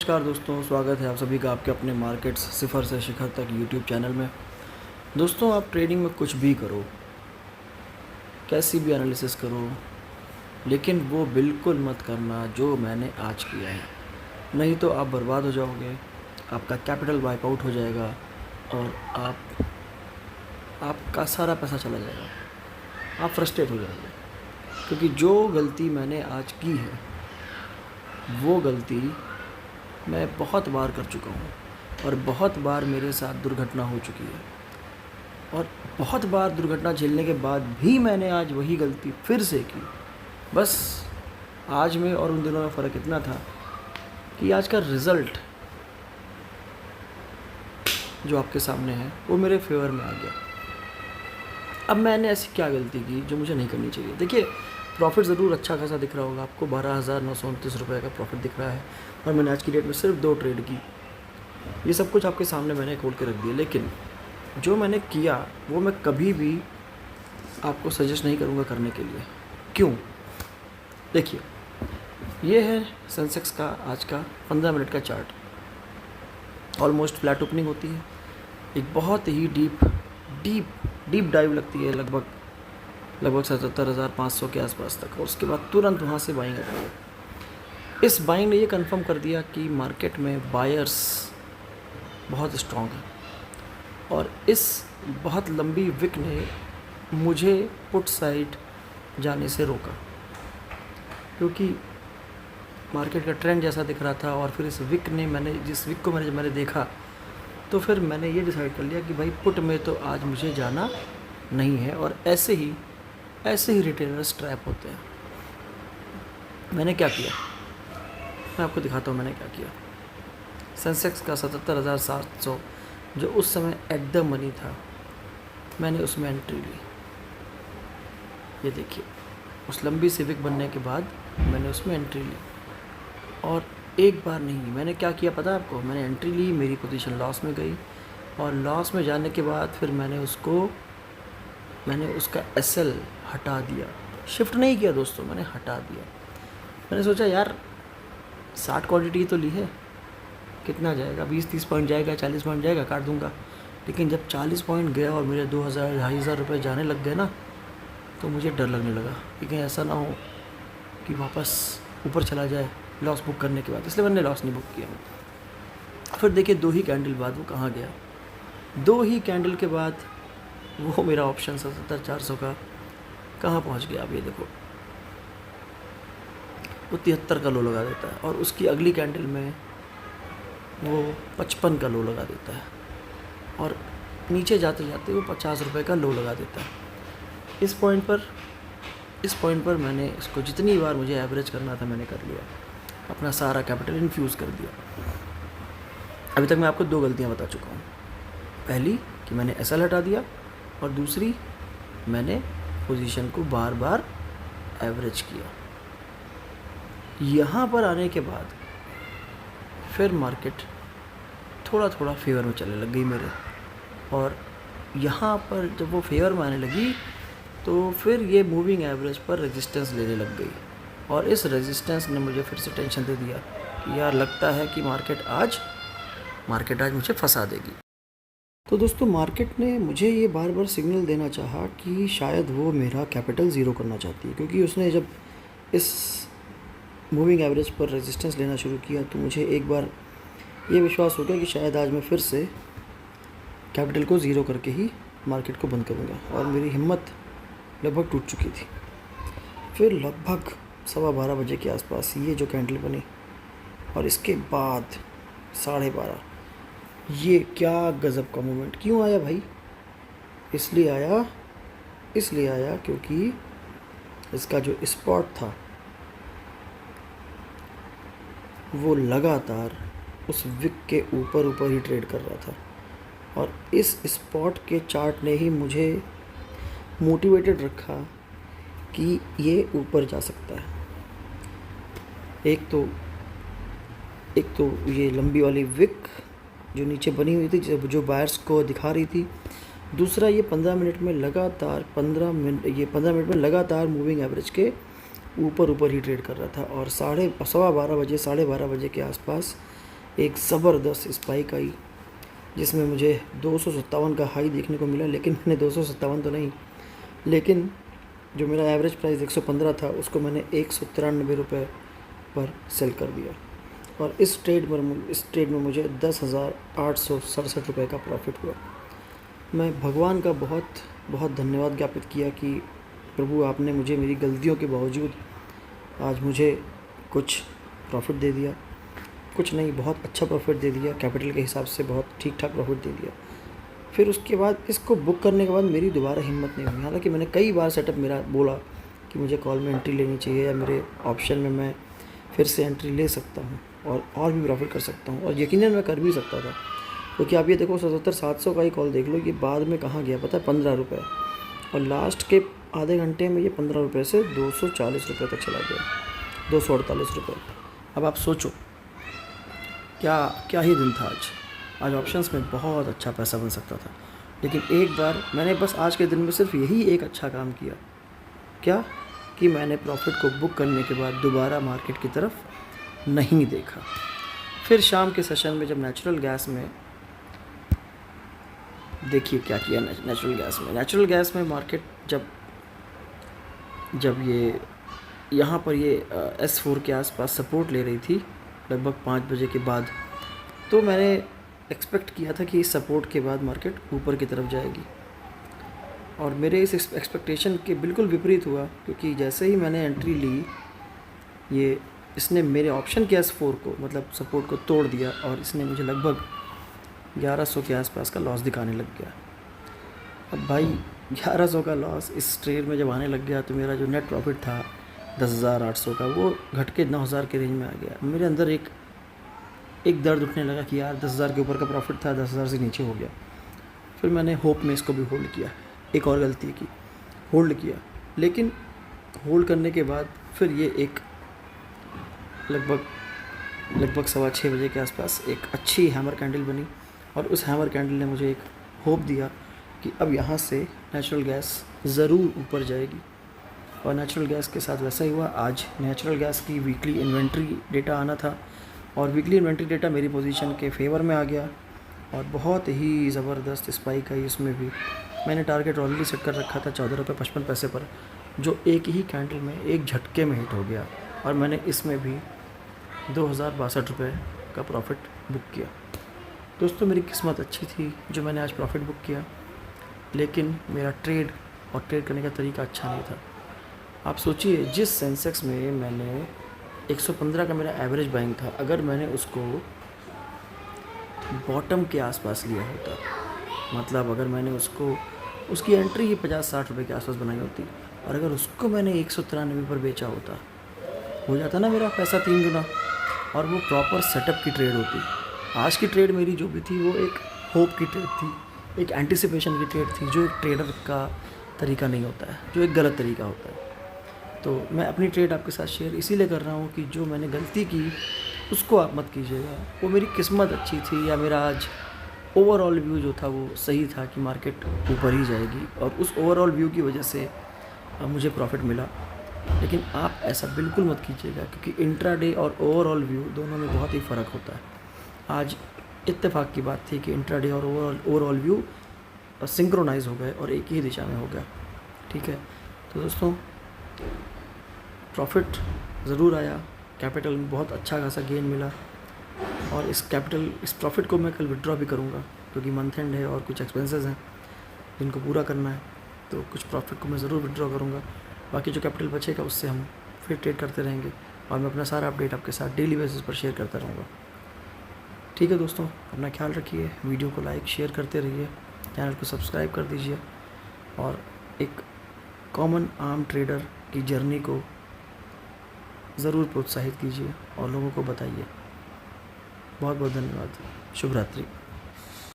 नमस्कार दोस्तों, स्वागत है आप सभी का आपके अपने मार्केट्स सिफर से शिखर तक यूट्यूब चैनल में। दोस्तों, आप ट्रेडिंग में कुछ भी करो, कैसी भी एनालिसिस करो, लेकिन वो बिल्कुल मत करना जो मैंने आज किया है। नहीं तो आप बर्बाद हो जाओगे, आपका कैपिटल वाइप आउट हो जाएगा और आपका सारा पैसा चला जाएगा। आप फ्रस्ट्रेट हो जाओगे, क्योंकि जो गलती मैंने आज की है वो गलती मैं बहुत बार कर चुका हूँ और बहुत बार मेरे साथ दुर्घटना हो चुकी है। और बहुत बार दुर्घटना झेलने के बाद भी मैंने आज वही गलती फिर से की। बस आज में और उन दिनों में फ़र्क इतना था कि आज का रिज़ल्ट जो आपके सामने है वो मेरे फेवर में आ गया। अब मैंने ऐसी क्या गलती की जो मुझे नहीं करनी चाहिए। देखिए, प्रॉफिट ज़रूर अच्छा खासा दिख रहा होगा आपको, 12,929 रुपये का प्रॉफिट दिख रहा है और मैंने आज की डेट में सिर्फ 2 ट्रेड की। ये सब कुछ आपके सामने मैंने खोल के रख दिया, लेकिन जो मैंने किया वो मैं कभी भी आपको सजेस्ट नहीं करूँगा करने के लिए। क्यों? देखिए, ये है सेंसेक्स का आज का 15 मिनट का चार्ट। ऑलमोस्ट फ्लैट ओपनिंग होती है, एक बहुत ही डीप डाइव लगती है, लगभग 77,500 के आसपास तक, और उसके बाद तुरंत वहाँ से बाइंग आती है। इस बाइंग ने ये कंफर्म कर दिया कि मार्केट में बायर्स बहुत स्ट्रॉन्ग है, और इस बहुत लंबी विक ने मुझे पुट साइड जाने से रोका, क्योंकि मार्केट का ट्रेंड जैसा दिख रहा था। और फिर इस विक ने जिस विक को मैंने देखा, तो फिर मैंने ये डिसाइड कर लिया कि भाई पुट में तो आज मुझे जाना नहीं है। और ऐसे ही रिटेलर्स ट्रैप होते हैं। मैंने क्या किया, मैं आपको दिखाता हूँ मैंने क्या किया। सेंसेक्स का 77,700 जो उस समय एट द मनी था, मैंने उसमें एंट्री ली। ये देखिए, उस लंबी सिविक बनने के बाद मैंने उसमें एंट्री ली, और एक बार नहीं, मैंने क्या किया पता है आपको? मैंने एंट्री ली, मेरी पोजीशन लॉस में गई, और लॉस में जाने के बाद फिर मैंने उसका एसएल हटा दिया। शिफ्ट नहीं किया दोस्तों, मैंने हटा दिया। मैंने सोचा यार 60 क्वांटिटी तो ली है, कितना जाएगा, 20-30 पॉइंट जाएगा, 40 पॉइंट जाएगा, काट दूंगा। लेकिन जब 40 पॉइंट गया और मेरे 2,000-2,500 रुपये जाने लग गए ना, तो मुझे डर लगने लगा कि कहीं ऐसा ना हो कि वापस ऊपर चला जाए लॉस बुक करने के बाद। इसलिए मैंने लॉस नहीं बुक किया। फिर देखिए, 2 ही कैंडल बाद वो कहाँ गया। 2 ही कैंडल के बाद वो मेरा ऑप्शन 77,400 का कहाँ पहुँच गया। अब ये देखो, वो 73 का लो लगा देता है, और उसकी अगली कैंडल में वो 55 का लो लगा देता है, और नीचे जाते जाते वो 50 रुपये का लो लगा देता है। इस पॉइंट पर मैंने इसको जितनी बार मुझे एवरेज करना था मैंने कर लिया, अपना सारा कैपिटल इन्फ्यूज़ कर दिया। अभी तक मैं आपको 2 गलतियां बता चुका हूँ। पहली कि मैंने एसएल हटा दिया, और दूसरी मैंने पोजीशन को बार बार एवरेज किया। यहाँ पर आने के बाद फिर मार्केट थोड़ा थोड़ा फेवर में चलने लग गई मेरे, और यहाँ पर जब वो फेवर में आने लगी तो फिर ये मूविंग एवरेज पर रेजिस्टेंस लेने लग गई, और इस रेजिस्टेंस ने मुझे फिर से टेंशन दे दिया कि यार लगता है कि मार्केट आज मुझे फंसा देगी। तो दोस्तों, मार्केट ने मुझे ये बार बार सिग्नल देना चाहा कि शायद वो मेरा कैपिटल ज़ीरो करना चाहती है, क्योंकि उसने जब इस मूविंग एवरेज पर रेजिस्टेंस लेना शुरू किया तो मुझे एक बार ये विश्वास हो गया कि शायद आज मैं फिर से कैपिटल को ज़ीरो करके ही मार्केट को बंद करूँगा, और मेरी हिम्मत लगभग टूट चुकी थी। फिर लगभग 12:15 बजे के आसपास ये जो कैंडल बनी, और इसके बाद 12:30, ये क्या गज़ब का मोमेंट। क्यों आया भाई? इसलिए आया क्योंकि इसका जो स्पॉट था वो लगातार उस विक के ऊपर ही ट्रेड कर रहा था, और इस स्पॉट के चार्ट ने ही मुझे मोटिवेटेड रखा कि ये ऊपर जा सकता है। एक तो ये लंबी वाली विक जो नीचे बनी हुई थी, जो बायर्स को दिखा रही थी। दूसरा, ये 15 मिनट में लगातार मूविंग एवरेज के ऊपर ही ट्रेड कर रहा था, और 12:30 बजे के आसपास एक ज़बरदस्त स्पाइक आई जिसमें मुझे 257 का हाई देखने को मिला, लेकिन मैंने 257 तो नहीं, लेकिन जो मेरा एवरेज प्राइस 115 था उसको मैंने 193 रुपये पर सेल कर दिया। और इस ट्रेड में मुझे 10,867 रुपये का प्रॉफिट हुआ। मैं भगवान का बहुत बहुत धन्यवाद ज्ञापित किया कि प्रभु आपने मुझे मेरी गलतियों के बावजूद आज मुझे कुछ प्रॉफिट दे दिया, कुछ नहीं बहुत अच्छा प्रॉफिट दे दिया, कैपिटल के हिसाब से बहुत ठीक ठाक प्रॉफिट दे दिया। फिर उसके बाद इसको बुक करने के बाद मेरी दोबारा हिम्मत नहीं हुई। हालांकि मैंने कई बार सेटअप मेरा बोला कि मुझे कॉल में एंट्री लेनी चाहिए या मेरे ऑप्शन में मैं फिर से एंट्री ले सकता हूँ और भी प्रॉफिट कर सकता हूँ, और यकीनन मैं कर भी सकता था। क्योंकि आप ये देखो 7700 का ही कॉल देख लो, ये बाद में कहाँ गया पता है, 15 रुपये, और लास्ट के आधे घंटे में ये 15 रुपये से 240 रुपये तक चला गया, 248 रुपये। अब आप सोचो क्या क्या ही दिन था आज ऑप्शंस में बहुत अच्छा पैसा बन सकता था। लेकिन एक बार मैंने बस आज के दिन में सिर्फ यही एक अच्छा काम किया, क्या कि मैंने प्रॉफिट को बुक करने के बाद दोबारा मार्केट की तरफ नहीं देखा। फिर शाम के सेशन में जब नेचुरल गैस में देखिए क्या किया, नेचुरल गैस में मार्केट जब ये यहाँ पर ये S4 के आसपास सपोर्ट ले रही थी लगभग 5 बजे के बाद, तो मैंने एक्सपेक्ट किया था कि इस सपोर्ट के बाद मार्केट ऊपर की तरफ जाएगी, और मेरे इस एक्सपेक्टेशन के बिल्कुल विपरीत हुआ। क्योंकि जैसे ही मैंने एंट्री ली इसने मेरे ऑप्शन के S4 को मतलब सपोर्ट को तोड़ दिया, और इसने मुझे लगभग 1100 के आसपास का लॉस दिखाने लग गया। अब भाई 1100 का लॉस इस ट्रेड में जब आने लग गया तो मेरा जो नेट प्रॉफिट था 10,800 का वो घट के 9,000 के रेंज में आ गया। मेरे अंदर एक दर्द उठने लगा कि यार 10,000 के ऊपर का प्रॉफिट था, 10,000 से नीचे हो गया। फिर मैंने होप में इसको भी होल्ड किया, एक और गलती की, होल्ड किया। लेकिन होल्ड करने के बाद फिर ये एक लगभग 6:15 बजे के आसपास एक अच्छी हैमर कैंडल बनी, और उस हैमर कैंडल ने मुझे एक होप दिया कि अब यहाँ से नेचुरल गैस ज़रूर ऊपर जाएगी। और नेचुरल गैस के साथ वैसा ही हुआ। आज नेचुरल गैस की वीकली इन्वेंट्री डेटा आना था, और वीकली इन्वेंट्री डेटा मेरी पोजीशन के फेवर में आ गया, और बहुत ही ज़बरदस्त स्पाइक आई। इसमें भी मैंने टारगेट ऑलरेडी सेट कर रखा था 14 रुपये 55 पैसे पर, जो एक ही कैंडल में एक झटके में हिट हो गया, और मैंने इसमें भी 2,062 रुपये का प्रॉफिट बुक किया। दोस्तों मेरी किस्मत अच्छी थी जो मैंने आज प्रॉफिट बुक किया, लेकिन मेरा ट्रेड करने का तरीका अच्छा नहीं था। आप सोचिए जिस सेंसेक्स में मैंने 115 का मेरा एवरेज बाइंग था, अगर मैंने उसको बॉटम के आसपास लिया होता, मतलब अगर मैंने उसकी एंट्री ही 50-60 रुपये के आसपास बनाई होती, और अगर उसको मैंने 193 पर बेचा होता, हो जाता ना मेरा पैसा 3 गुना, और वो प्रॉपर सेटअप की ट्रेड होती। आज की ट्रेड मेरी जो भी थी वो एक होप की ट्रेड थी, एक एंटिसिपेशन की ट्रेड थी, जो एक ट्रेडर का तरीका नहीं होता है, जो एक गलत तरीका होता है। तो मैं अपनी ट्रेड आपके साथ शेयर इसीलिए कर रहा हूँ कि जो मैंने गलती की उसको आप मत कीजिएगा। वो मेरी किस्मत अच्छी थी, या मेरा आज ओवरऑल व्यू जो था वो सही था कि मार्केट ऊपर ही जाएगी, और उस ओवरऑल व्यू की वजह से मुझे प्रॉफिट मिला। लेकिन आप ऐसा बिल्कुल मत कीजिएगा, क्योंकि इंट्राडे और ओवरऑल व्यू दोनों में बहुत ही फ़र्क होता है। आज इत्तेफाक की बात थी कि इंट्राडे और ओवरऑल व्यू सिंक्रोनाइज हो गए और एक ही दिशा में हो गया। ठीक है, तो दोस्तों प्रॉफिट ज़रूर आया, कैपिटल में बहुत अच्छा खासा गेन मिला, और इस प्रॉफिट को मैं कल विड्रॉ भी करूँगा, क्योंकि मंथ एंड है और कुछ एक्सपेंसेस हैं जिनको पूरा करना है, तो कुछ प्रॉफिट को मैं ज़रूर विड्रॉ करूँगा। बाकी जो कैपिटल बचेगा उससे हम फिर ट्रेड करते रहेंगे, और मैं अपना सारा अपडेट आपके साथ डेली बेसिस पर शेयर करता रहूँगा। ठीक है दोस्तों, अपना ख्याल रखिए, वीडियो को लाइक शेयर करते रहिए, चैनल को सब्सक्राइब कर दीजिए, और एक कॉमन आर्म ट्रेडर की जर्नी को ज़रूर प्रोत्साहित कीजिए और लोगों को बताइए। बहुत बहुत धन्यवाद। शुभ रात्रि।